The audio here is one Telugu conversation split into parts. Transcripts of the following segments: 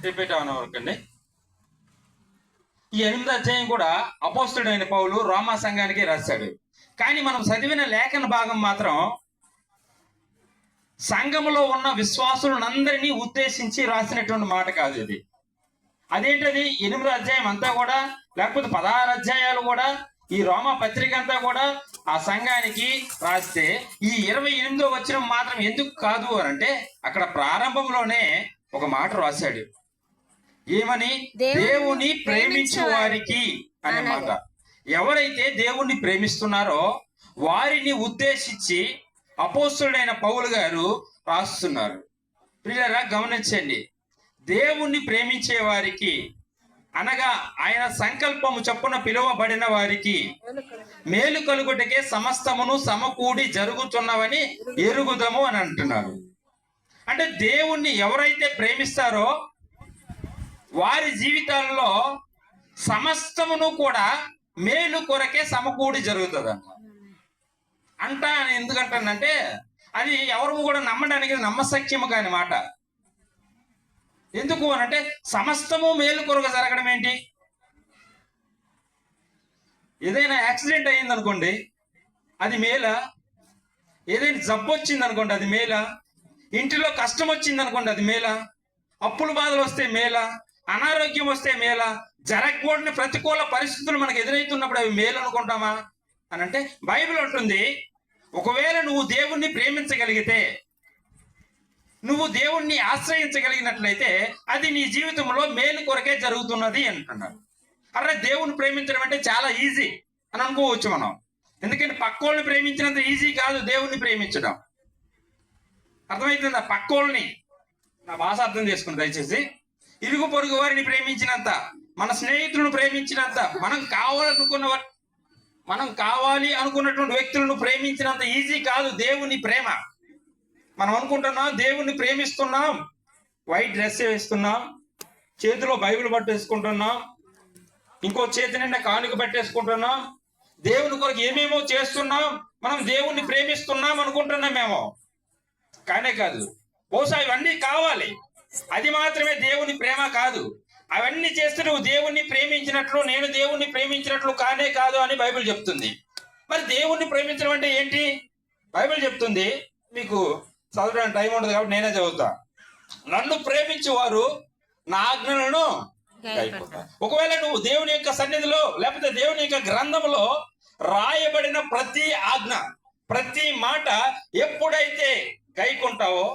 రిపీట్ అవన వరకు అండి. ఈ 8వ అధ్యాయం కూడా అపోస్తలుడైన పౌలు రోమా సంఘానికి రాశాడు. కానీ మనం చదివిన లేఖన భాగం మాత్రం సంఘములో ఉన్న విశ్వాసులందరినీ ఉద్దేశించి రాసినటువంటి మాట కాదు ఇది. అదేంటది? 8వ అధ్యాయం అంతా కూడా, లేకపోతే 16 అధ్యాయాలు కూడా, ఈ రోమా పత్రిక అంతా కూడా ఆ సంఘానికి రాస్తే ఈ 28వ వచనం మాత్రం ఎందుకు కాదు అని అంటే, అక్కడ ప్రారంభంలోనే ఒక మాట రాశాడు. ఏమని? దేవుని ప్రేమించే వారికి అనే మాట. ఎవరైతే దేవుణ్ణి ప్రేమిస్తున్నారో వారిని ఉద్దేశించి అపోస్తలుడైన పౌలు గారు రాస్తున్నారు. ప్రియులారా గమనించండి, దేవుణ్ణి ప్రేమించే వారికి అనగా ఆయన సంకల్పము చొప్పున పిలువబడిన వారికి మేలు కలుగుటకే సమస్తమును సమకూడి జరుగుతున్నవని ఎరుగుదము అని అంటున్నారు. అంటే దేవుణ్ణి ఎవరైతే ప్రేమిస్తారో వారి జీవితాల్లో సమస్తమును కూడా మేలు కొరకే సమకూడి జరుగుతుందంట. ఎందుకంటానంటే అది ఎవరు కూడా నమ్మడానికి నమ్మశక్యము కాని మాట. ఎందుకు అనంటే సమస్తము మేలు కొరకు జరగడం ఏంటి? ఏదైనా యాక్సిడెంట్ అయ్యింది అనుకోండి, అది మేలా? ఏదైనా జబ్బు వచ్చింది అనుకోండి, అది మేలా? ఇంటిలో కష్టం వచ్చింది అనుకోండి, అది మేలా? అప్పుల బాధలు వస్తే మేలా? అనారోగ్యం వస్తే మేలా? జరగకూడని ప్రతికూల పరిస్థితులు మనకు ఎదురవుతున్నప్పుడు అవి మేలు అనుకుంటామా అని అంటే, బైబిల్ అంటుంది ఒకవేళ నువ్వు దేవుణ్ణి ప్రేమించగలిగితే, నువ్వు దేవుణ్ణి ఆశ్రయించగలిగినట్లయితే అది నీ జీవితంలో మేలు కొరకే జరుగుతున్నది అంటున్నారు. అరే దేవుణ్ణి ప్రేమించడం అంటే చాలా ఈజీ అని అనుకోవచ్చు మనం. ఎందుకంటే పక్కోళ్ళని ప్రేమించినంత ఈజీ కాదు దేవుణ్ణి ప్రేమించడం. అర్థమవుతుందా? పక్కోళ్ళని, నా భాష అర్థం చేసుకుని దయచేసి, ఇరుగు పొరుగు వారిని ప్రేమించినంత, మన స్నేహితులను ప్రేమించినంత, మనం కావాలి అనుకున్నటువంటి వ్యక్తులను ప్రేమించినంత ఈజీ కాదు దేవుని ప్రేమ. మనం అనుకుంటున్నాం దేవుణ్ణి ప్రేమిస్తున్నాం, వైట్ డ్రెస్ వేస్తున్నాం, చేతిలో బైబిల్ పట్టేసుకుంటున్నాం, ఇంకో చేతి నిండా కానుక పెట్టేసుకుంటున్నాం, దేవుని కొరకు ఏమేమో చేస్తున్నాం, మనం దేవుణ్ణి ప్రేమిస్తున్నాం అనుకుంటున్నామేమో. కానే కాదు. బహుశా ఇవన్నీ కావాలి, అది మాత్రమే దేవుని ప్రేమ కాదు. అవన్నీ చేస్తే నువ్వు దేవుణ్ణి ప్రేమించినట్లు, నేను దేవుణ్ణి ప్రేమించినట్లు కానే కాదు అని బైబిల్ చెప్తుంది. మరి దేవుణ్ణి ప్రేమించడం అంటే ఏంటి? బైబిల్ చెప్తుంది, మీకు చదవడానికి టైం ఉండదు కాబట్టి నేనే చదువుతా. నన్ను ప్రేమించేవారు నా ఆజ్ఞలను గైకొంటారు. ఒకవేళ నువ్వు దేవుని యొక్క సన్నిధిలో లేకపోతే దేవుని యొక్క గ్రంథంలో రాయబడిన ప్రతి ఆజ్ఞ, ప్రతి మాట ఎప్పుడైతే గైకొంటావో,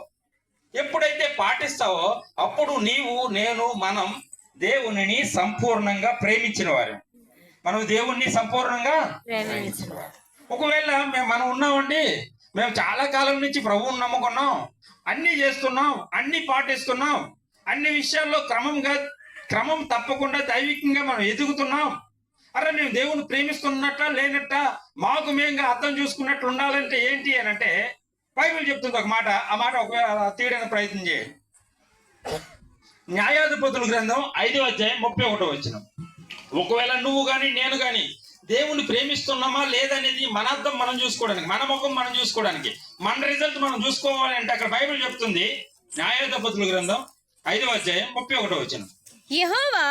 ఎప్పుడైతే పాటిస్తావో, అప్పుడు నీవు, నేను, మనం దేవునిని సంపూర్ణంగా ప్రేమించిన వారు. మనం దేవుణ్ణి సంపూర్ణంగా ప్రేమించిన వారు. ఒకవేళ మనం ఉన్నామండి, మేము చాలా కాలం నుంచి ప్రభువుని నమ్ముకున్నాం, అన్ని చేస్తున్నాం, అన్ని పాటిస్తున్నాం, అన్ని విషయాల్లో క్రమం తప్పకుండా దైవికంగా మనం ఎదుగుతున్నాం. అరే మేము దేవుని ప్రేమిస్తున్నట్ట లేనట్ట మాకు మేముగా అర్థం చూసుకున్నట్లు ఉండాలంటే ఏంటి అని అంటే, బైబిల్ చెప్తుంది ఒక మాట. ఆ మాట ఒకవేళ తీయడానికి ప్రయత్నం చేయండి. న్యాయాధిపతుల గ్రంథం 5వ అధ్యాయం 31వ వచనం. ఒకవేళ నువ్వు కానీ నేను కానీ దేవుని ప్రేమిస్తున్నామా లేదనేది మన అర్థం మనం చూసుకోవడానికి, మన ముఖం మనం చూసుకోవడానికి, మన రిజల్ట్ మనం చూసుకోవాలి అంటే అక్కడ బైబిల్ చెప్తుంది. న్యాయాధిపతుల గ్రంథం 5వ అధ్యాయం 31వ వచనం. యెహోవా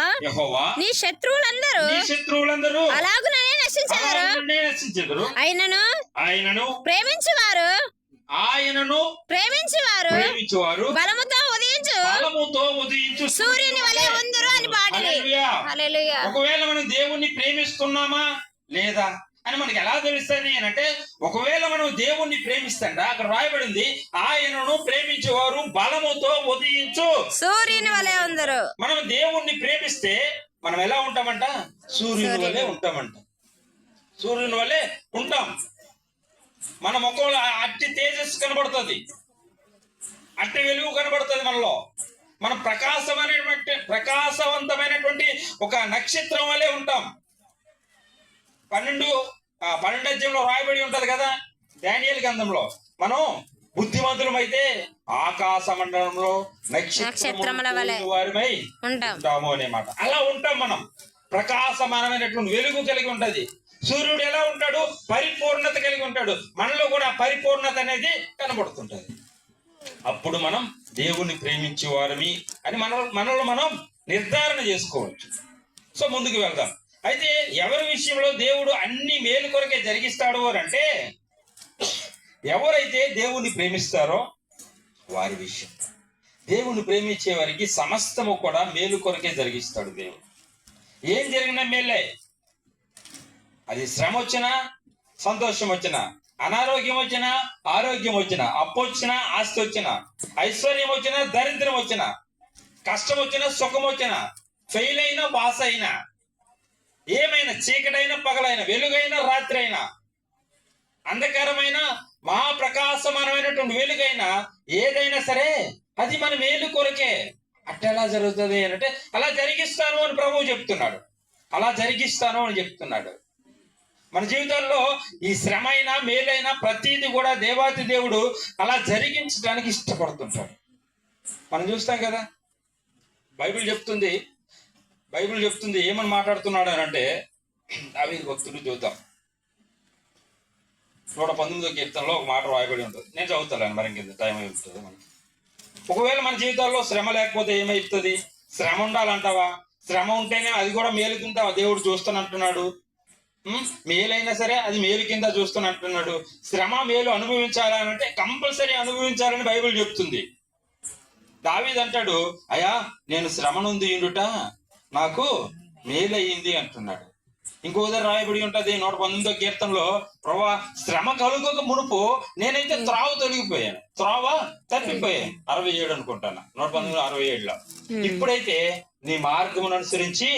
నీ శత్రువులందరూ అలాగునే నశించెదరు, ఆయనను ప్రేమించువారు బలముతో ఉదయించు సూర్యుని వలె ఉందురు అని పాడిరి. హల్లెలూయా. ఒకవేళ మనం దేవుణ్ణి ప్రేమిస్తున్నామా లేదా అని మనకి ఎలా తెలుస్తుంది అని అంటే, ఒకవేళ మనం దేవుణ్ణి ప్రేమిస్తాంట, అక్కడ రాయబడింది ఆయనను ప్రేమించేవారు బలముతో ఉదయించు సూర్యుని వలె ఉందరు. మనం దేవుణ్ణి ప్రేమిస్తే మనం ఎలా ఉంటామంట? సూర్యుని వలె ఉంటామంట. సూర్యుని వలె ఉంటాం. మన ముఖంలో అట్టి తేజస్సు కనబడుతుంది, అట్టి వెలుగు కనబడుతుంది మనలో. మనం ప్రకాశవంతమైనటువంటి ఒక నక్షత్రం వలె ఉంటాం. 12 అధ్యాయంలో రాయబడి ఉంటది కదా దానియేలు గ్రంథంలో, మనం బుద్ధిమంతులమైతే ఆకాశ మండలంలో నక్షత్రముల వలె వారిమై ఉంటాము అనే మాట. అలా ఉంటాం మనం. ప్రకాశమానమైనటువంటి వెలుగు కలిగి ఉంటది. సూర్యుడు ఎలా ఉంటాడు? పరిపూర్ణత కలిగి ఉంటాడు. మనలో కూడా పరిపూర్ణత అనేది కనబడుతుంటది. అప్పుడు మనం దేవుణ్ణి ప్రేమించే వారమి అని మనల్ని మనం నిర్ధారణ చేసుకోవచ్చు. సో ముందుకు వెళ్దాం. అయితే ఎవరి విషయంలో దేవుడు అన్ని మేలు కొరకే జరిగిస్తాడు అని అంటే, ఎవరైతే దేవుణ్ణి ప్రేమిస్తారో వారి విషయం. దేవుణ్ణి ప్రేమించే వారికి సమస్తము కూడా మేలు కొరకే జరిగిస్తాడు దేవుడు. ఏం జరిగినా మేలే. అది శ్రమ వచ్చినా, సంతోషం వచ్చినా, అనారోగ్యం వచ్చినా, ఆరోగ్యం వచ్చినా, అప్పు వచ్చినా, ఆస్తి వచ్చినా, ఐశ్వర్యం వచ్చినా, దరిద్రం వచ్చినా, కష్టం వచ్చినా, సుఖం వచ్చినా, ఫెయిల్ అయినా, పాస్ అయినా, ఏమైనా, చీకటైనా పగలైన, వెలుగైనా రాత్రి అయినా, అంధకారమైన మహాప్రకాశమానమైనటువంటి వెలుగైనా, ఏదైనా సరే అది మన మేలు కొరకే. అట్టెలా జరుగుతుంది అంటే, అలా జరిగిస్తాను అని ప్రభువు చెప్తున్నాడు. అలా జరిగిస్తాను అని చెప్తున్నాడు. మన జీవితాల్లో ఈ శ్రమ అయినా మేలైనా ప్రతిదీ కూడా దేవాతి దేవుడు అలా జరిగించడానికి ఇష్టపడుతుంటాడు. మనం చూస్తాం కదా, బైబిల్ చెప్తుంది ఏమని మాట్లాడుతున్నాడు అని అంటే, దావీదు భక్తుడు చూద్దాం. 119వ కీర్తనలో ఒక మాట రాయబడి ఉంటుంది. నేను చదువుతాను, మరి ఇంకెంత టైం అయిపోతుంది మనకి. ఒకవేళ మన జీవితాల్లో శ్రమ లేకపోతే ఏమైతుంది? శ్రమ ఉండాలంటావా? శ్రమ ఉంటేనే అది కూడా మేలు కింద దేవుడు చూస్తానంటున్నాడు. మేలైనా సరే అది మేలు కింద చూస్తానంటున్నాడు. శ్రమ మేలు అనుభవించాలంటే కంపల్సరీ అనుభవించాలని బైబిల్ చెప్తుంది. దావీదు అంటాడు, అయ్యా నేను శ్రమ నొందియుండుట నాకు మేలయ్యింది అంటున్నాడు. ఇంకొక రాయబడి ఉంటది 119వ కీర్తనలో, ప్రభా శ్రమ కలుగక మునుపు నేనైతే త్రావ తొలగిపోయాను, త్రావ తప్పిపోయాను. 67 అనుకుంటాను, 119:67లో. ఇప్పుడైతే నీ మార్గమును అనుసరించి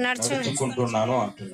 నడుచుకుంటున్నాను అంటున్నాను.